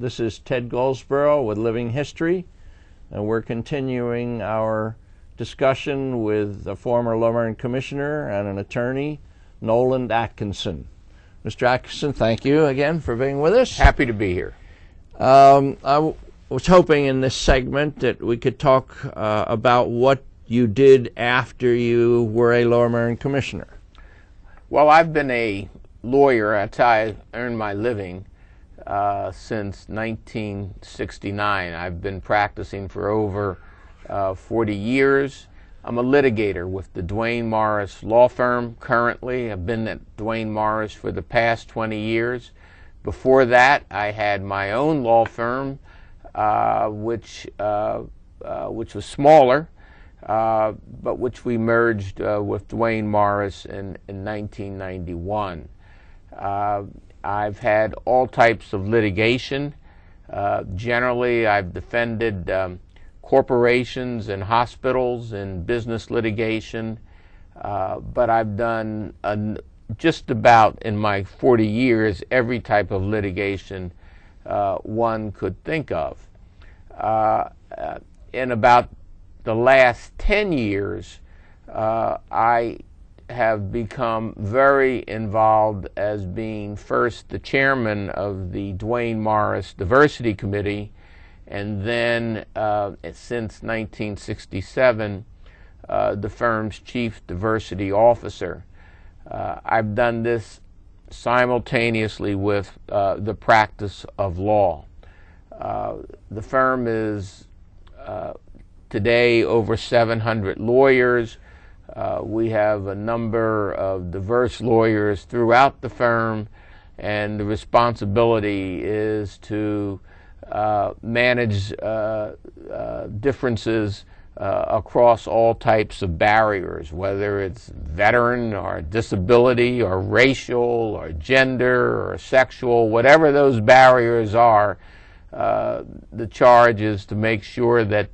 This is Ted Goldsboro with Living History, and we're continuing our discussion with the former Lower Merion Commissioner and an attorney, Nolan Atkinson. Mr. Atkinson, thank you again for being with us. Happy to be here. I was hoping in this segment that we could talk about what you did after you were a Lower Merion Commissioner. Well, I've been a lawyer. That's how I earned my living since 1969. I've been practicing for over 40 years. I'm a litigator with the Duane Morris law firm currently. I've been at Duane Morris for the past 20 years. Before that, I had my own law firm, which was smaller, but which we merged with Duane Morris in 1991. I've had all types of litigation. Generally, I've defended corporations and hospitals in business litigation, but I've done just about, in my 40 years, every type of litigation one could think of. In about the last 10 years, I have become very involved as being first the chairman of the Duane Morris Diversity Committee, and then since 1967, the firm's chief diversity officer. I've done this simultaneously with the practice of law. The firm is today over 700 lawyers. We have a number of diverse lawyers throughout the firm, and the responsibility is to manage differences across all types of barriers, whether it's veteran or disability or racial or gender or sexual, whatever those barriers are. The charge is to make sure that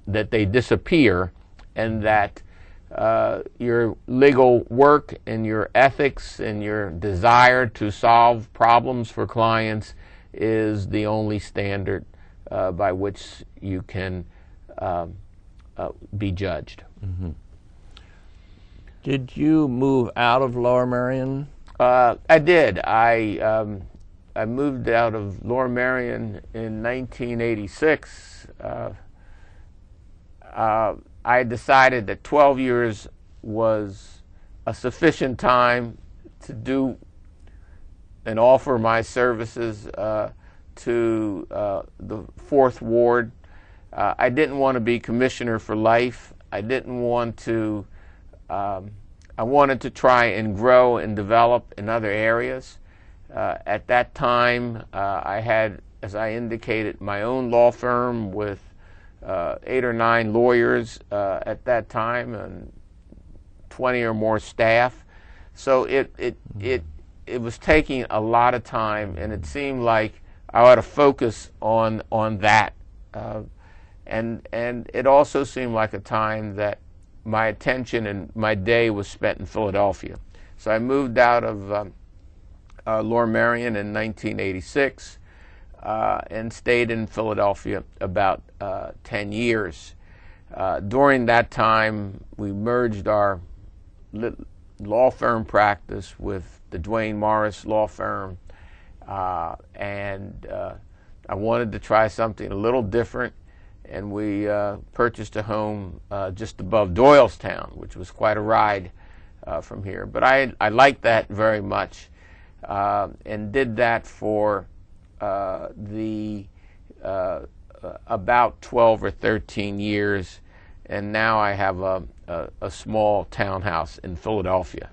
they disappear, and that your legal work and your ethics and your desire to solve problems for clients is the only standard by which you can be judged. Mm-hmm. Did you move out of Lower Merion? I did. I moved out of Lower Merion in 1986. I decided that 12 years was a sufficient time to do and offer my services to the Fourth Ward. I didn't want to be commissioner for life. I wanted to try and grow and develop in other areas. At that time, I had, as I indicated, my own law firm with 8 or 9 lawyers at that time and 20 or more staff. So it was taking a lot of time, and it seemed like I ought to focus on that. And it also seemed like a time that my attention and my day was spent in Philadelphia. So I moved out of Lower Merion in 1986 and stayed in Philadelphia about 10 years. During that time, we merged our law firm practice with the Duane Morris law firm, and I wanted to try something a little different, and we purchased a home just above Doylestown, which was quite a ride from here. But I liked that very much, and did that for about 12 or 13 years, and now I have a small townhouse in Philadelphia.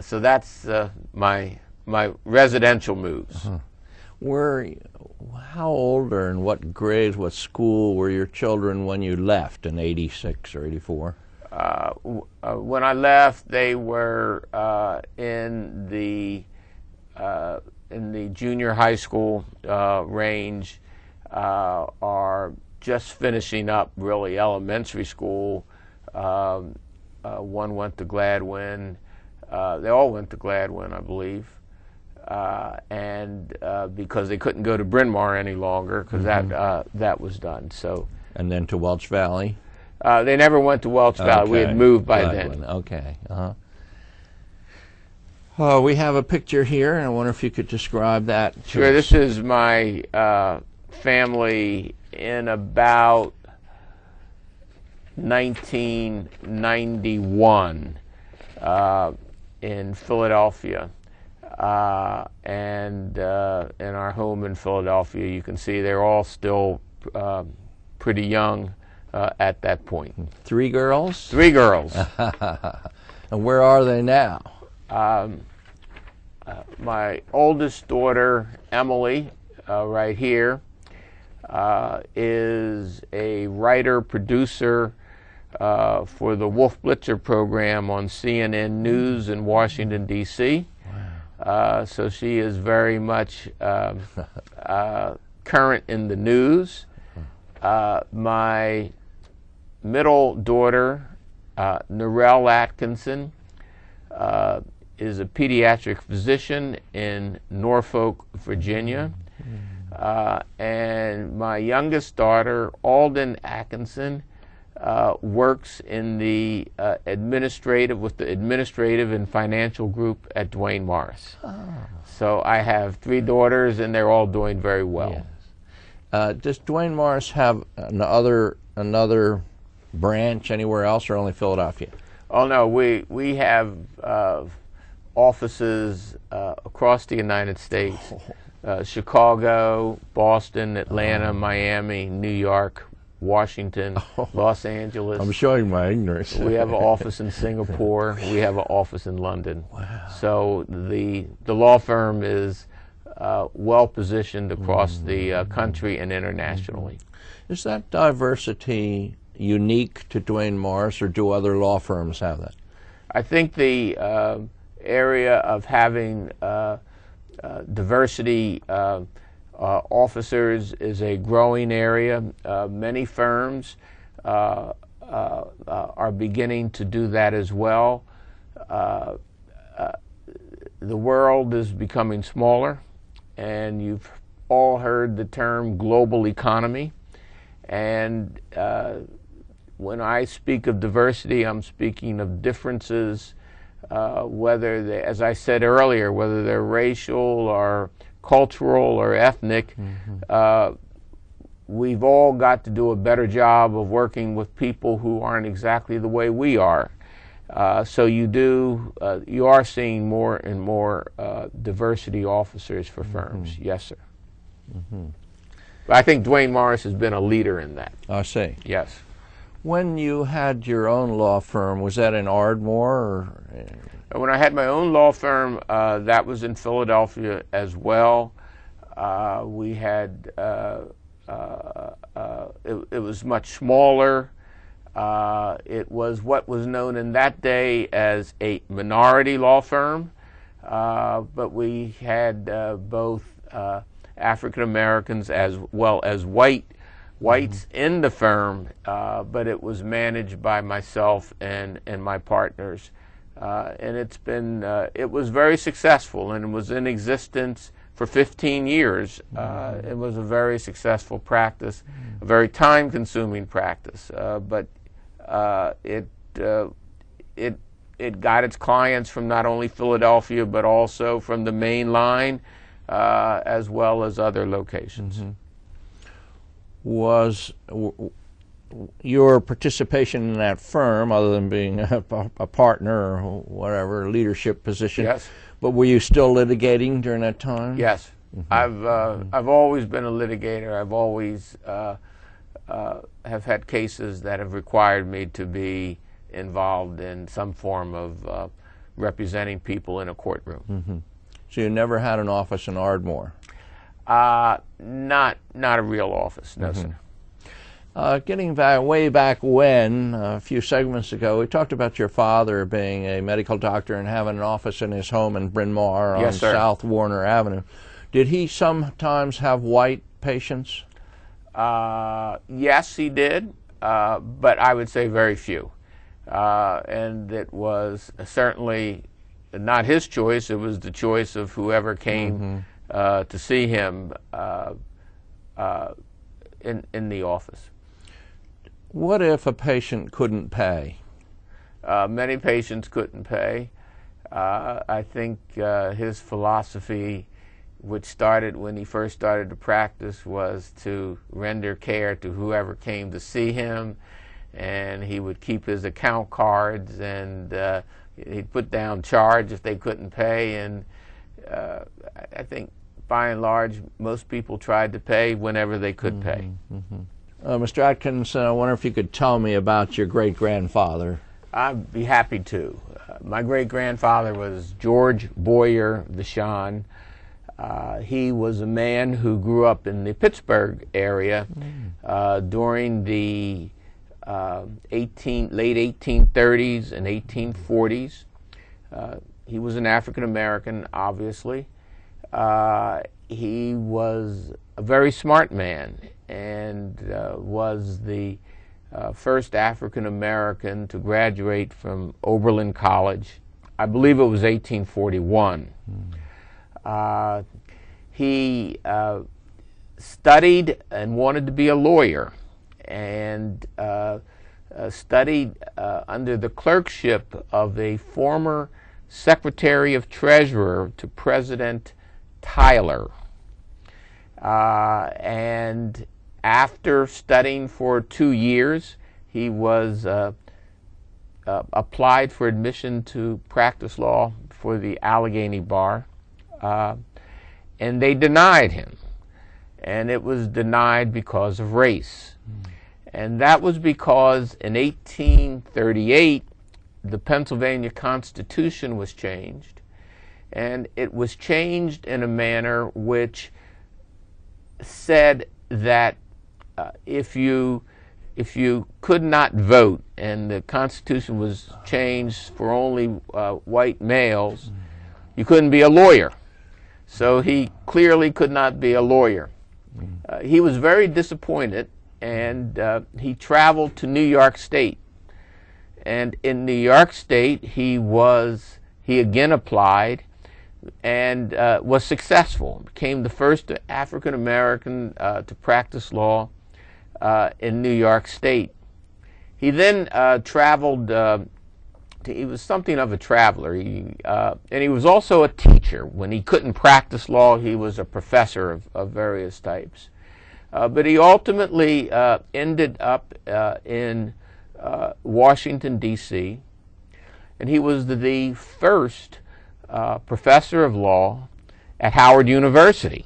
So that's my residential moves. Uh-huh. How old or in what grades, what school were your children when you left in 86 or 84? When I left, they were in the junior high school range, are just finishing up really elementary school. One went to Gladwin. They all went to Gladwin, I believe. and because they couldn't go to Bryn Mawr any longer, because that was done. So. And then to Welch Valley? They never went to Welch Valley. Okay. We had moved by then. Okay. We have a picture here, and I wonder if you could describe that. Sure. This is my family in about 1991 in Philadelphia. And in our home in Philadelphia, you can see they're all still pretty young at that point. 3 girls? 3 girls. And where are they now? My oldest daughter, Emily, right here, is a writer-producer for the Wolf Blitzer program on CNN News in Washington, D.C. So she is very much current in the news. My middle daughter, Norel Atkinson, is a pediatric physician in Norfolk, Virginia. And my youngest daughter, Alden Atkinson, works in the administrative and financial group at Duane Morris. So I have 3 daughters, and they're all doing very well. Yes. Does Duane Morris have another branch anywhere else, or only Philadelphia? Oh no, we have offices across the United States: Chicago, Boston, Atlanta, Miami, New York, Washington, Los Angeles. I'm showing my ignorance. We have an office in Singapore. We have an office in London. Wow. So the law firm is well positioned across the country and internationally. Is that diversity unique to Duane Morris, or do other law firms have that? I think the area of having diversity officers is a growing area. Many firms are beginning to do that as well. The world is becoming smaller, and you've all heard the term global economy. And when I speak of diversity, I'm speaking of differences, whether they, as I said earlier, whether they're racial or cultural or ethnic. We've all got to do a better job of working with people who aren't exactly the way we are. So you are seeing more and more diversity officers for firms. Yes, sir. But I think Duane Morris has been a leader in that. I see. Yes. When you had your own law firm, was that in Ardmore? Or? When I had my own law firm, that was in Philadelphia as well. We had, it was much smaller. It was what was known in that day as a minority law firm, but we had both African Americans as well as whites in the firm, but it was managed by myself and my partners. And it was very successful, and it was in existence for 15 years. It was a very successful practice, a very time-consuming practice, but it got its clients from not only Philadelphia but also from the main line, as well as other locations. Was your participation in that firm, other than being a partner or whatever, leadership position, yes, but were you still litigating during that time? Yes. I've always been a litigator. I've always have had cases that have required me to be involved in some form of representing people in a courtroom. So you never had an office in Ardmore? Not a real office, no, sir. Getting back, way back when, a few segments ago, we talked about your father being a medical doctor and having an office in his home in Bryn Mawr on South Warner Avenue. Did he sometimes have white patients? Yes, he did, but I would say very few. And it was certainly not his choice, it was the choice of whoever came to see him in the office. What if a patient couldn't pay? Many patients couldn't pay. I think his philosophy, which started when he first started to practice, was to render care to whoever came to see him, and he would keep his account cards, and he'd put down charge if they couldn't pay, and I think by and large most people tried to pay whenever they could pay. Mr. Atkinson, I wonder if you could tell me about your great-grandfather. I'd be happy to. My great-grandfather was George Boyer Vachon. He was a man who grew up in the Pittsburgh area during the late 1830s and 1840s. He was an African-American, obviously. He was a very smart man and was the first African-American to graduate from Oberlin College. I believe it was 1841. He studied and wanted to be a lawyer, and studied under the clerkship of a former Secretary of Treasurer to President Tyler. And after studying for 2 years, he was applied for admission to practice law for the Allegheny Bar, and they denied him. And it was denied because of race. And that was because in 1838, the Pennsylvania Constitution was changed, and it was changed in a manner which said that if you could not vote, and the Constitution was changed for only white males, you couldn't be a lawyer. So he clearly could not be a lawyer. He was very disappointed, and he traveled to New York State. And in New York State, he again applied and was successful. Became the first African American to practice law in New York State. He then traveled. He was something of a traveler, and he was also a teacher. When he couldn't practice law, he was a professor of various types. But he ultimately ended up in Washington, D.C., and he was the first professor of law at Howard University.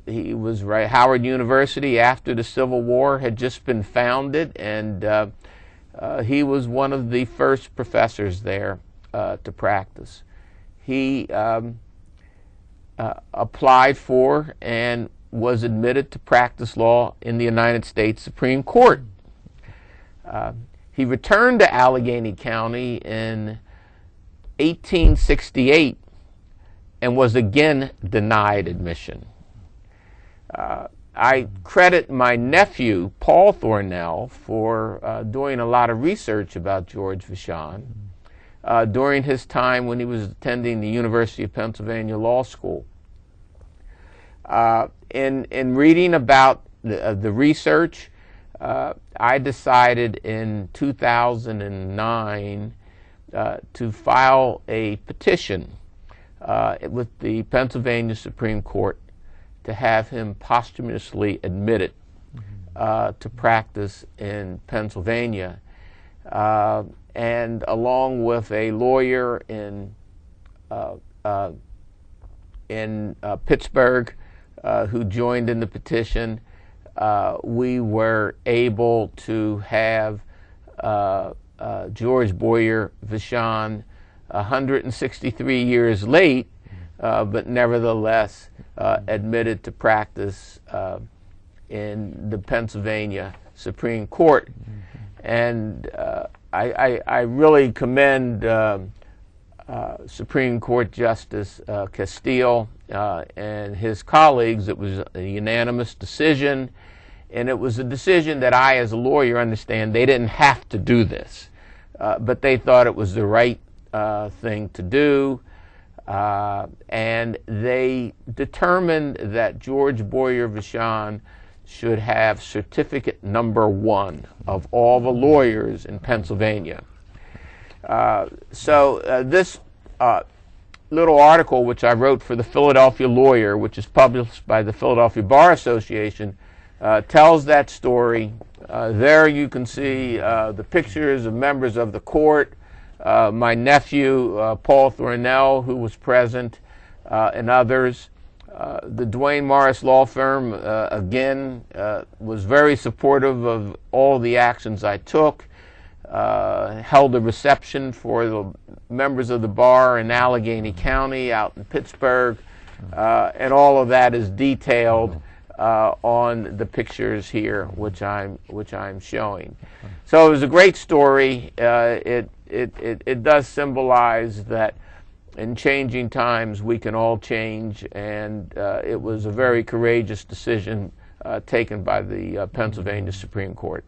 He was at Howard University after the Civil War had just been founded, and he was one of the first professors there to practice. He applied for and was admitted to practice law in the United States Supreme Court. He returned to Allegheny County in 1868 and was again denied admission. I credit my nephew, Paul Thornell, for doing a lot of research about George Vachon during his time when he was attending the University of Pennsylvania Law School. In reading about the research, I decided in 2009 to file a petition with the Pennsylvania Supreme Court to have him posthumously admitted to practice in Pennsylvania, and along with a lawyer in Pittsburgh who joined in the petition, we were able to have George Boyer Vachon 163 years late, but nevertheless admitted to practice in the Pennsylvania Supreme Court. And I really commend Supreme Court Justice Castile and his colleagues. It was a unanimous decision, and it was a decision that I, as a lawyer, understand they didn't have to do this, but they thought it was the right thing to do. And they determined that George Boyer Vachon should have certificate number 1 of all the lawyers in Pennsylvania. This little article, which I wrote for the Philadelphia Lawyer, which is published by the Philadelphia Bar Association, tells that story. There you can see the pictures of members of the court, my nephew, Paul Thornell, who was present, and others. The Duane Morris law firm, again, was very supportive of all the actions I took. Held a reception for the members of the bar in Allegheny County out in Pittsburgh, and all of that is detailed on the pictures here, which I'm showing. So it was a great story. It does symbolize that in changing times we can all change, and it was a very courageous decision taken by the Pennsylvania Supreme Court.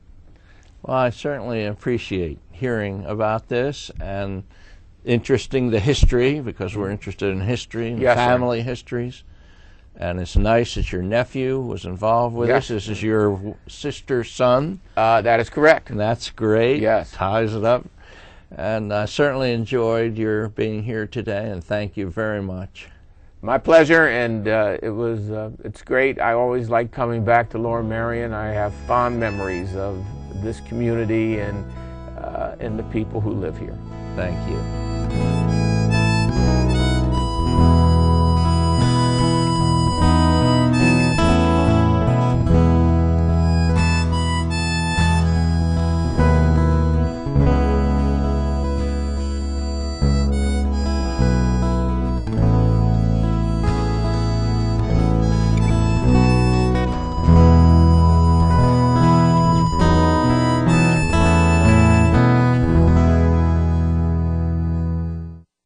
Well, I certainly appreciate hearing about this and interesting the history, because we're interested in history and Yes, family histories. And it's nice that your nephew was involved with Yes. this. This is your sister's son. That is correct. And that's great. Yes. Ties it up. And I certainly enjoyed your being here today, and thank you very much. My pleasure, and it's great. I always like coming back to Lower Merion. I have fond memories of this community and the people who live here. Thank you.